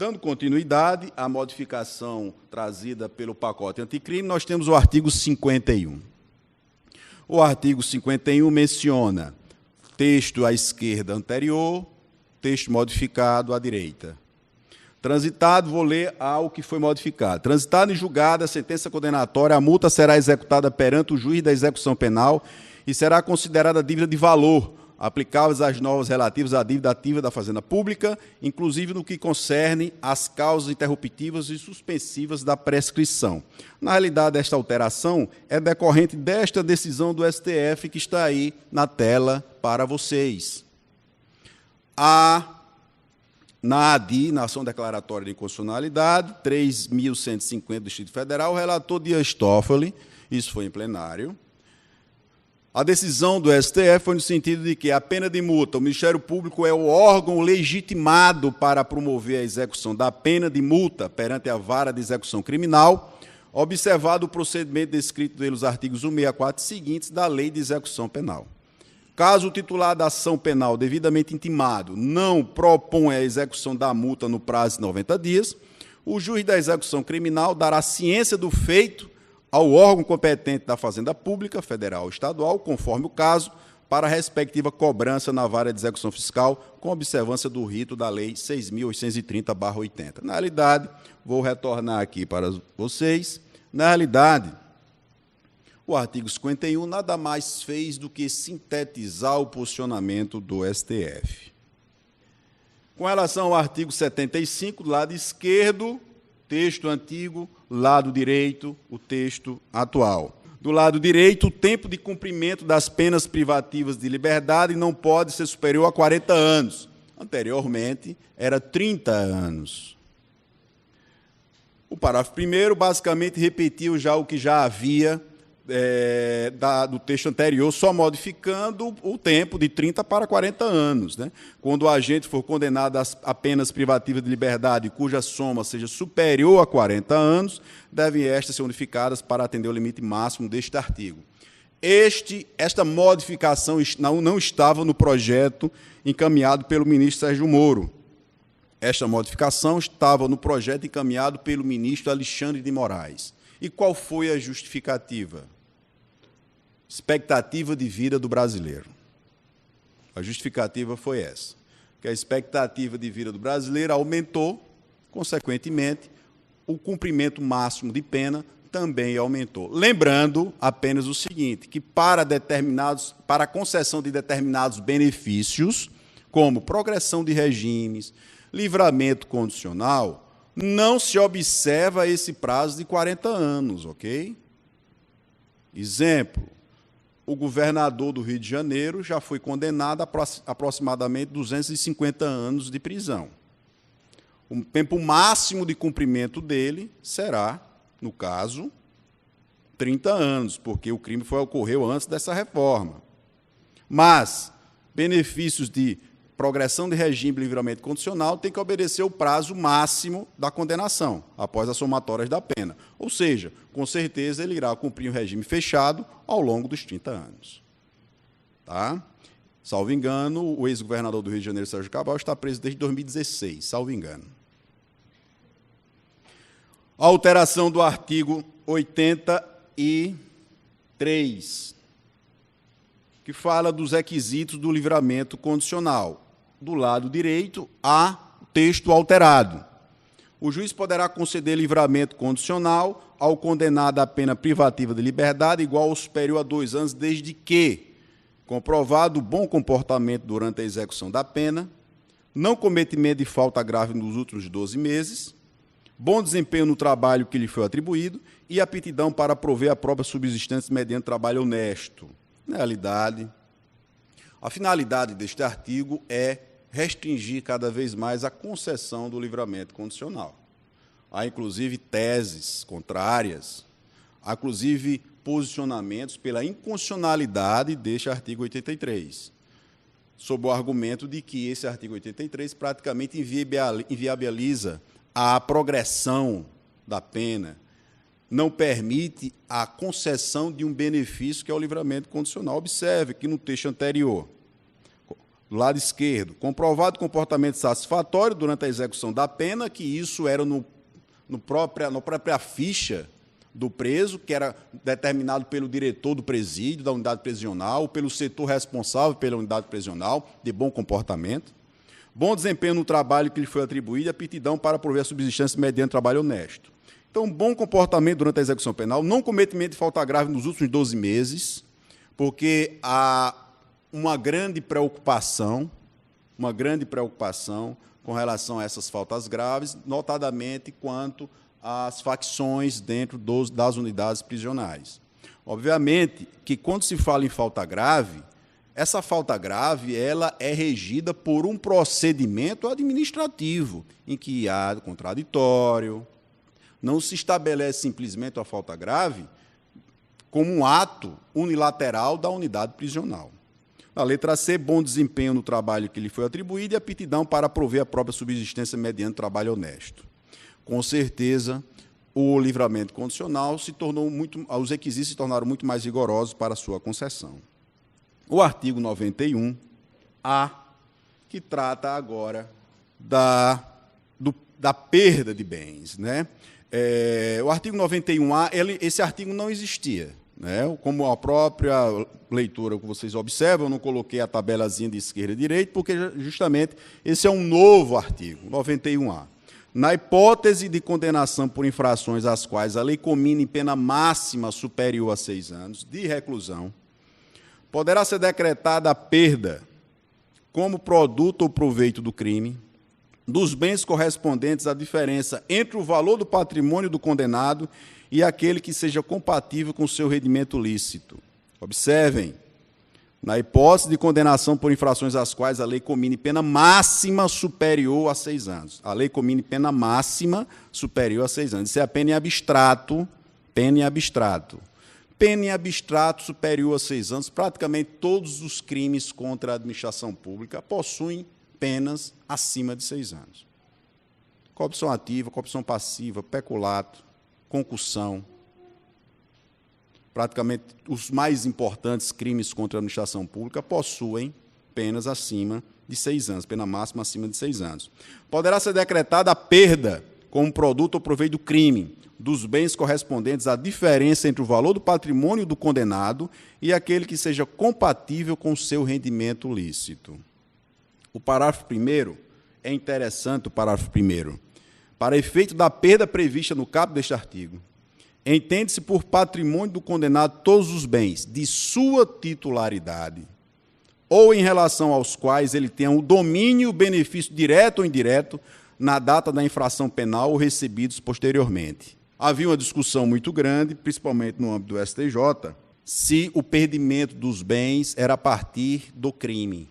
Dando continuidade à modificação trazida pelo pacote anticrime, nós temos o artigo 51. O artigo 51 menciona texto à esquerda anterior, texto modificado à direita. Transitado, vou ler ao que foi modificado. Transitado em julgado a sentença condenatória, a multa será executada perante o juiz da execução penal e será considerada dívida de valor, aplicáveis às normas relativas à dívida ativa da Fazenda Pública, inclusive no que concerne às causas interruptivas e suspensivas da prescrição. Na realidade, esta alteração é decorrente desta decisão do STF que está aí na tela para vocês. Na ADI, na ação declaratória de inconstitucionalidade, 3.150 do Distrito Federal, o relator Dias Toffoli, isso foi em plenário. A decisão do STF foi no sentido de que a pena de multa, o Ministério Público é o órgão legitimado para promover a execução da pena de multa perante a vara de execução criminal, observado o procedimento descrito nos artigos 164 seguintes da Lei de Execução Penal. Caso o titular da ação penal devidamente intimado não proponha a execução da multa no prazo de 90 dias, o juiz da execução criminal dará ciência do feito ao órgão competente da Fazenda Pública, federal ou estadual, conforme o caso, para a respectiva cobrança na vara de execução fiscal, com observância do rito da Lei 6.830/80. Na realidade, vou retornar aqui para vocês, na realidade, o artigo 51 nada mais fez do que sintetizar o posicionamento do STF. Com relação ao artigo 75, do lado esquerdo, texto antigo, lado direito, o texto atual. Do lado direito, o tempo de cumprimento das penas privativas de liberdade não pode ser superior a 40 anos. Anteriormente, era 30 anos. O parágrafo 1º, basicamente, repetiu já o que já havia do texto anterior, só modificando o tempo de 30 para 40 anos. Né? Quando o agente for condenado a penas privativas de liberdade cuja soma seja superior a 40 anos, devem estas ser unificadas para atender o limite máximo deste artigo. Esta modificação não estava no projeto encaminhado pelo ministro Sérgio Moro. Esta modificação estava no projeto encaminhado pelo ministro Alexandre de Moraes. E qual foi a justificativa? Expectativa de vida do brasileiro. A justificativa foi essa, que a expectativa de vida do brasileiro aumentou, consequentemente, o cumprimento máximo de pena também aumentou. Lembrando apenas o seguinte, que para a concessão de determinados benefícios, como progressão de regimes, livramento condicional, não se observa esse prazo de 40 anos, ok? Exemplo, o governador do Rio de Janeiro já foi condenado a aproximadamente 250 anos de prisão. O tempo máximo de cumprimento dele será, no caso, 30 anos, porque o crime ocorreu antes dessa reforma. Mas benefícios de progressão de regime de livramento condicional tem que obedecer o prazo máximo da condenação, após as somatórias da pena. Ou seja, com certeza ele irá cumprir o regime fechado ao longo dos 30 anos. Tá? Salvo engano, o ex-governador do Rio de Janeiro, Sérgio Cabral, está preso desde 2016, salvo engano. A alteração do artigo 83, que fala dos requisitos do livramento condicional. Do lado direito, há texto alterado. O juiz poderá conceder livramento condicional ao condenado à pena privativa de liberdade igual ou superior a 2 anos, desde que, comprovado o bom comportamento durante a execução da pena, não cometimento de falta grave nos últimos 12 meses, bom desempenho no trabalho que lhe foi atribuído e aptidão para prover a própria subsistência mediante trabalho honesto. Na realidade, a finalidade deste artigo é restringir cada vez mais a concessão do livramento condicional. Há, inclusive, teses contrárias, há, inclusive, posicionamentos pela inconstitucionalidade deste artigo 83, sob o argumento de que esse artigo 83 praticamente inviabiliza a progressão da pena, não permite a concessão de um benefício que é o livramento condicional. Observe que no texto anterior, do lado esquerdo, comprovado comportamento satisfatório durante a execução da pena, que isso era na própria ficha do preso, que era determinado pelo diretor do presídio, da unidade prisional, pelo setor responsável pela unidade prisional, de bom comportamento, bom desempenho no trabalho que lhe foi atribuído e aptidão para prover a subsistência mediante trabalho honesto. Então, bom comportamento durante a execução penal, não cometimento de falta grave nos últimos 12 meses, porque há uma grande preocupação com relação a essas faltas graves, notadamente quanto às facções dentro das unidades prisionais. Obviamente que, quando se fala em falta grave, essa falta grave ela é regida por um procedimento administrativo, em que há contraditório, não se estabelece simplesmente a falta grave como um ato unilateral da unidade prisional. A letra C, bom desempenho no trabalho que lhe foi atribuído e aptidão para prover a própria subsistência mediante trabalho honesto. Com certeza, o livramento condicional os requisitos se tornaram muito mais rigorosos para a sua concessão. O artigo 91-A, que trata agora da perda de bens, né? O artigo 91-A, esse artigo não existia, né? Como a própria leitura que vocês observam, eu não coloquei a tabelazinha de esquerda e direita, porque justamente esse é um novo artigo, 91-A. Na hipótese de condenação por infrações às quais a lei comina em pena máxima superior a 6 anos de reclusão, poderá ser decretada a perda, como produto ou proveito do crime, dos bens correspondentes à diferença entre o valor do patrimônio do condenado e aquele que seja compatível com o seu rendimento lícito. Observem, na hipótese de condenação por infrações às quais a lei comine pena máxima superior a 6 anos. A lei comine pena máxima superior a 6 anos. Isso é a pena em abstrato, pena em abstrato. Pena em abstrato superior a 6 anos, praticamente todos os crimes contra a administração pública possuem penas acima de 6 anos. Corrupção ativa, corrupção passiva, peculato, concussão. Praticamente os mais importantes crimes contra a administração pública possuem penas acima de 6 anos, pena máxima acima de 6 anos. Poderá ser decretada a perda como produto ou proveito do crime dos bens correspondentes à diferença entre o valor do patrimônio do condenado e aquele que seja compatível com o seu rendimento lícito. O parágrafo 1º é interessante, o parágrafo 1º. Para efeito da perda prevista no caput deste artigo, entende-se por patrimônio do condenado todos os bens de sua titularidade ou em relação aos quais ele tenha o domínio e benefício direto ou indireto na data da infração penal ou recebidos posteriormente. Havia uma discussão muito grande, principalmente no âmbito do STJ, se o perdimento dos bens era a partir do crime.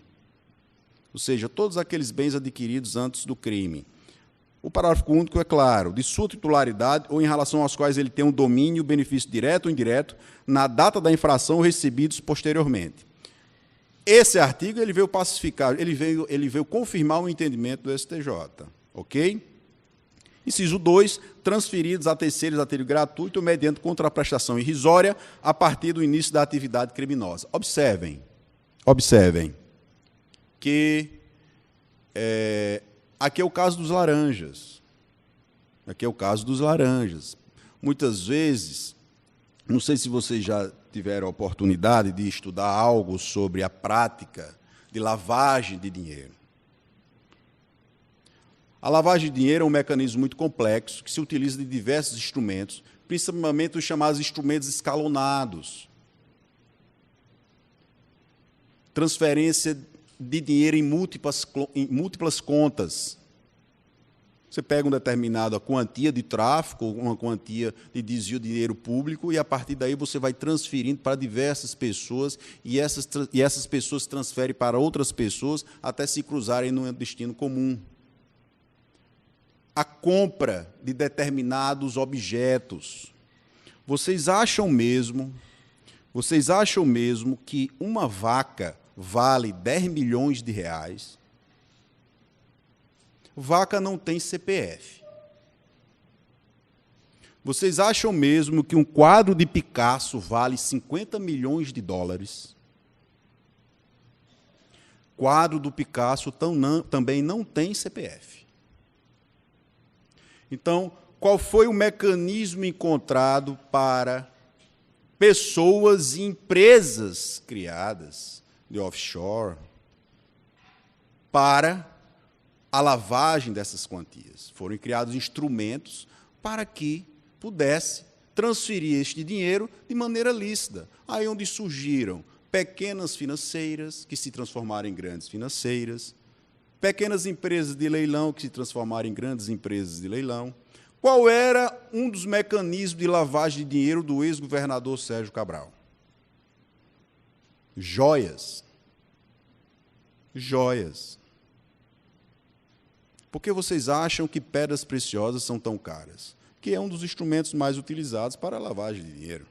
Ou seja, todos aqueles bens adquiridos antes do crime. O parágrafo único é claro, de sua titularidade ou em relação aos quais ele tem um domínio, benefício direto ou indireto, na data da infração ou recebidos posteriormente. Esse artigo ele veio pacificar, ele veio confirmar o entendimento do STJ. Ok? Inciso 2, transferidos a terceiros a título gratuito mediante contraprestação irrisória a partir do início da atividade criminosa. Observem que aqui é o caso dos laranjas. Muitas vezes, não sei se vocês já tiveram a oportunidade de estudar algo sobre a prática de lavagem de dinheiro. A lavagem de dinheiro é um mecanismo muito complexo que se utiliza de diversos instrumentos, principalmente os chamados instrumentos escalonados. Transferência de dinheiro em múltiplas contas. Você pega uma determinada quantia de tráfico, uma quantia de desvio de dinheiro público, e, a partir daí, você vai transferindo para diversas pessoas, e essas pessoas transferem para outras pessoas até se cruzarem num destino comum. A compra de determinados objetos. Vocês acham mesmo que uma vaca vale 10 milhões de reais? Vaca não tem CPF. Vocês acham mesmo que um quadro de Picasso vale 50 milhões de dólares? quadro do Picasso também não tem CPF. Então, qual foi o mecanismo encontrado para pessoas e empresas criadas de offshore para a lavagem dessas quantias? Foram criados instrumentos para que pudesse transferir este dinheiro de maneira lícita. Aí onde surgiram pequenas financeiras, que se transformaram em grandes financeiras, pequenas empresas de leilão, que se transformaram em grandes empresas de leilão. Qual era um dos mecanismos de lavagem de dinheiro do ex-governador Sérgio Cabral? Joias. Joias. Por que vocês acham que pedras preciosas são tão caras? Que é um dos instrumentos mais utilizados para a lavagem de dinheiro.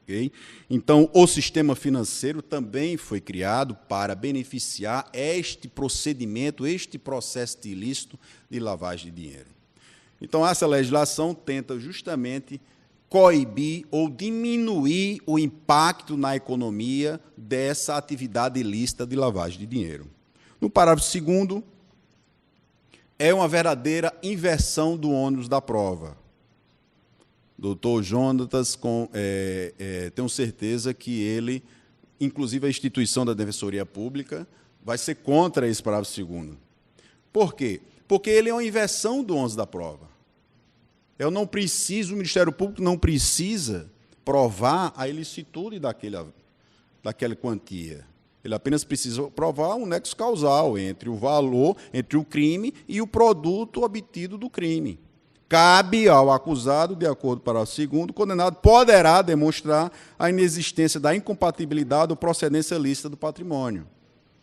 Okay? Então, o sistema financeiro também foi criado para beneficiar este procedimento, este processo ilícito de lavagem de dinheiro. Então, essa legislação tenta justamente coibir ou diminuir o impacto na economia dessa atividade ilícita de lavagem de dinheiro. No parágrafo 2º, é uma verdadeira inversão do ônus da prova. Doutor Jonatas, tenho certeza que ele, inclusive a instituição da Defensoria Pública, vai ser contra esse parágrafo 2º. Por quê? Porque ele é uma inversão do ônus da prova. O Ministério Público não precisa provar a ilicitude daquela quantia. Ele apenas precisa provar um nexo causal entre o valor, entre o crime e o produto obtido do crime. Cabe ao acusado, de acordo com o parágrafo 2º, o condenado poderá demonstrar a inexistência da incompatibilidade ou procedência lícita do patrimônio.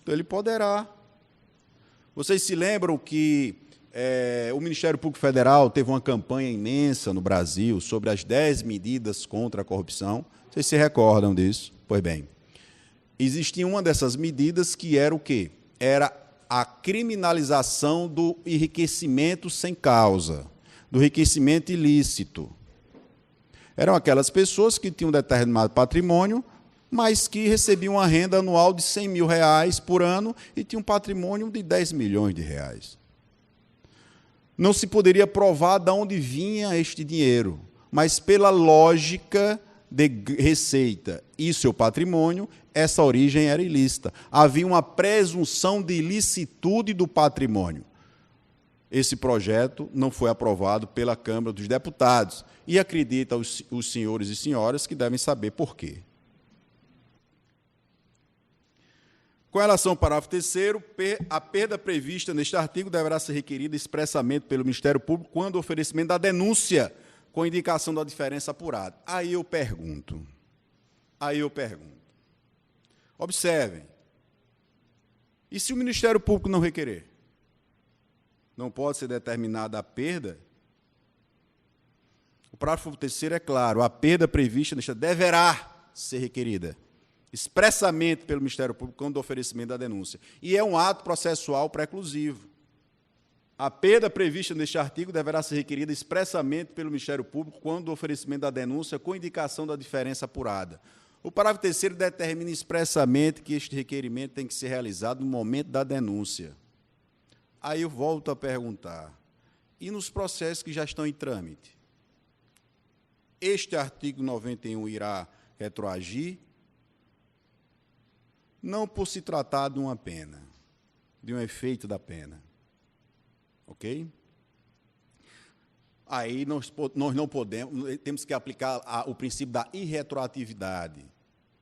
Então, ele poderá. Vocês se lembram que o Ministério Público Federal teve uma campanha imensa no Brasil sobre as 10 medidas contra a corrupção? Vocês se recordam disso? Pois bem, existia uma dessas medidas que era o quê? Era a criminalização do enriquecimento sem causa, do enriquecimento ilícito. Eram aquelas pessoas que tinham um determinado patrimônio, mas que recebiam uma renda anual de R$100 mil por ano e tinham um patrimônio de R$10 milhões. Não se poderia provar de onde vinha este dinheiro, mas pela lógica de receita e seu patrimônio, essa origem era ilícita. Havia uma presunção de ilicitude do patrimônio. Esse projeto não foi aprovado pela Câmara dos Deputados e acredita os senhores e senhoras que devem saber por quê. Com relação ao parágrafo 3º, a perda prevista neste artigo deverá ser requerida expressamente pelo Ministério Público quando o oferecimento da denúncia com indicação da diferença apurada. Aí eu pergunto. Observem. E se o Ministério Público não requerer? Não pode ser determinada a perda? O parágrafo 3º é claro, a perda prevista nesta deverá ser requerida expressamente pelo Ministério Público quando o oferecimento da denúncia. E é um ato processual preclusivo. A perda prevista neste artigo deverá ser requerida expressamente pelo Ministério Público quando o oferecimento da denúncia com indicação da diferença apurada. O parágrafo 3º determina expressamente que este requerimento tem que ser realizado no momento da denúncia. Aí eu volto a perguntar, e nos processos que já estão em trâmite? Este artigo 91 irá retroagir? Não por se tratar de uma pena, de um efeito da pena. Ok? Aí nós não podemos, temos que aplicar o princípio da irretroatividade.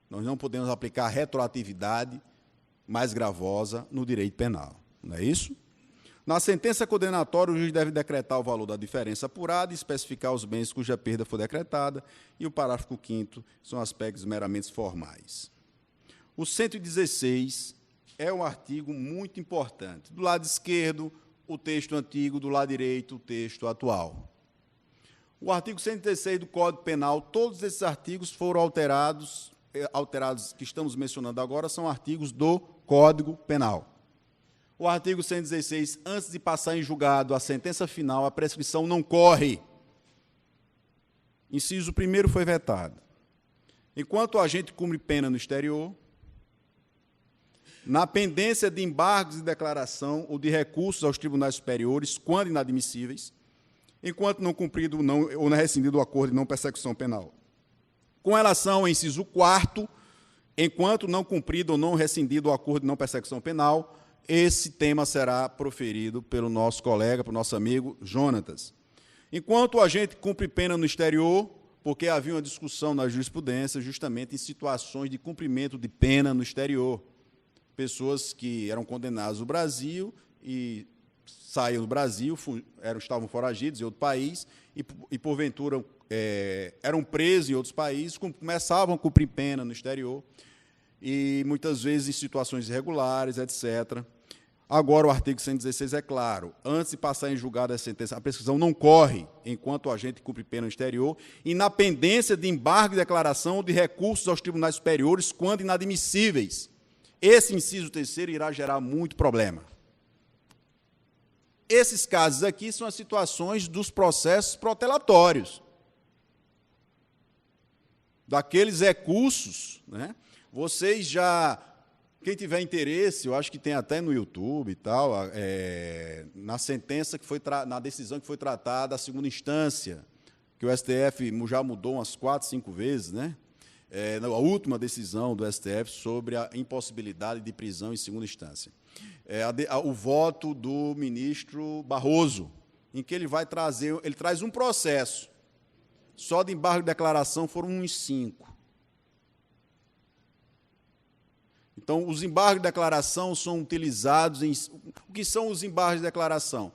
Nós não podemos aplicar a retroatividade mais gravosa no direito penal. Não é isso? Na sentença condenatória, o juiz deve decretar o valor da diferença apurada e especificar os bens cuja perda for decretada, e o parágrafo 5º são aspectos meramente formais. O 116 é um artigo muito importante. Do lado esquerdo, o texto antigo, do lado direito, o texto atual. O artigo 116 do Código Penal, todos esses artigos foram alterados que estamos mencionando agora, são artigos do Código Penal. O artigo 116, antes de passar em julgado a sentença final, a prescrição não corre. Inciso 1º foi vetado. Enquanto o agente cumpre pena no exterior, na pendência de embargos de declaração ou de recursos aos tribunais superiores, quando inadmissíveis, enquanto não cumprido ou não rescindido o acordo de não persecução penal. Com relação ao inciso 4º, enquanto não cumprido ou não rescindido o acordo de não persecução penal, esse tema será proferido pelo nosso colega, pelo nosso amigo Jonatas. Enquanto o agente cumpre pena no exterior, porque havia uma discussão na jurisprudência justamente em situações de cumprimento de pena no exterior. Pessoas que eram condenadas no Brasil e saíam do Brasil, estavam foragidos em outro país e porventura, eram presos em outros países, começavam a cumprir pena no exterior, e muitas vezes em situações irregulares, etc. Agora, o artigo 116 é claro: antes de passar em julgado a sentença, a prescrição não corre enquanto o agente cumpre pena no exterior e na pendência de embargo de declaração ou de recursos aos tribunais superiores, quando inadmissíveis. Esse inciso 3º irá gerar muito problema. Esses casos aqui são as situações dos processos protelatórios, daqueles recursos, né? Vocês já, quem tiver interesse, eu acho que tem até no YouTube e tal, na sentença que foi, na decisão que foi tratada a segunda instância, que o STF já mudou umas 4, 5 vezes, né? A última decisão do STF sobre a impossibilidade de prisão em segunda instância. O voto do ministro Barroso, em que ele traz um processo. Só de embargo de declaração foram uns 5. Então, os embargos de declaração são utilizados em... O que são os embargos de declaração?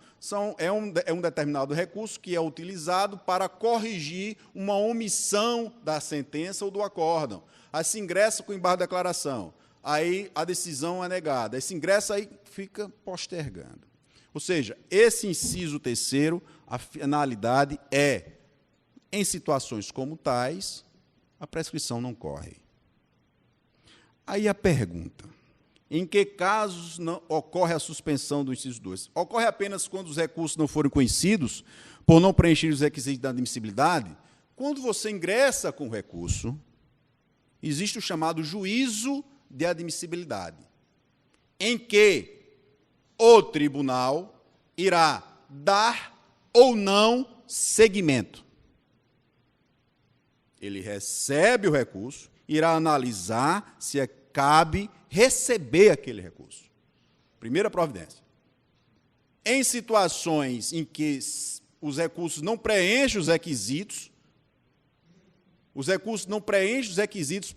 É um determinado recurso que é utilizado para corrigir uma omissão da sentença ou do acórdão. Aí se ingressa com embargo de declaração, aí a decisão é negada. Aí se ingressa, aí fica postergando. Ou seja, esse inciso 3º, a finalidade é, em situações como tais, a prescrição não corre. Aí a pergunta: em que casos ocorre a suspensão do inciso 2? Ocorre apenas quando os recursos não forem conhecidos, por não preencher os requisitos da admissibilidade? Quando você ingressa com o recurso, existe o chamado juízo de admissibilidade, em que o tribunal irá dar ou não seguimento. Ele recebe o recurso, irá analisar se cabe receber aquele recurso. Primeira providência. Em situações em que os recursos não preenchem os requisitos,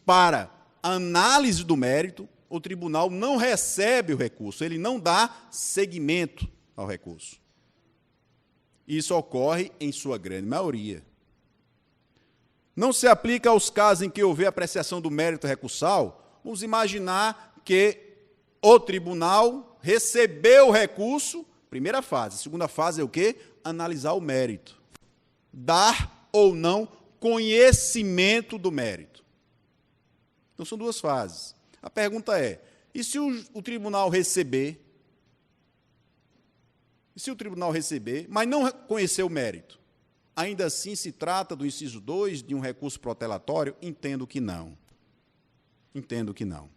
para análise do mérito, o tribunal não recebe o recurso, ele não dá seguimento ao recurso. Isso ocorre em sua grande maioria. Não se aplica aos casos em que houver apreciação do mérito recursal. Vamos imaginar que o tribunal recebeu o recurso, primeira fase. A segunda fase é o quê? Analisar o mérito. Dar ou não conhecimento do mérito. Então, são 2 fases. A pergunta é: e se o tribunal receber? E se o tribunal receber, mas não conhecer o mérito? Ainda assim se trata do inciso 2 de um recurso protelatório? Entendo que não. Entendo que não.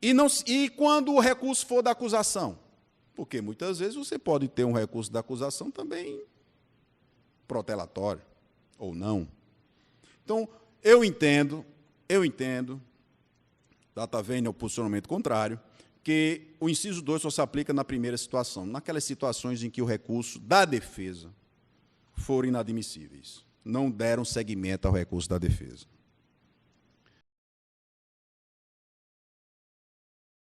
E quando o recurso for da acusação? Porque muitas vezes você pode ter um recurso da acusação também protelatório, ou não. Então, eu entendo, data vênia ao posicionamento contrário, que o inciso 2 só se aplica na primeira situação, naquelas situações em que o recurso da defesa foram inadmissíveis, não deram seguimento ao recurso da defesa.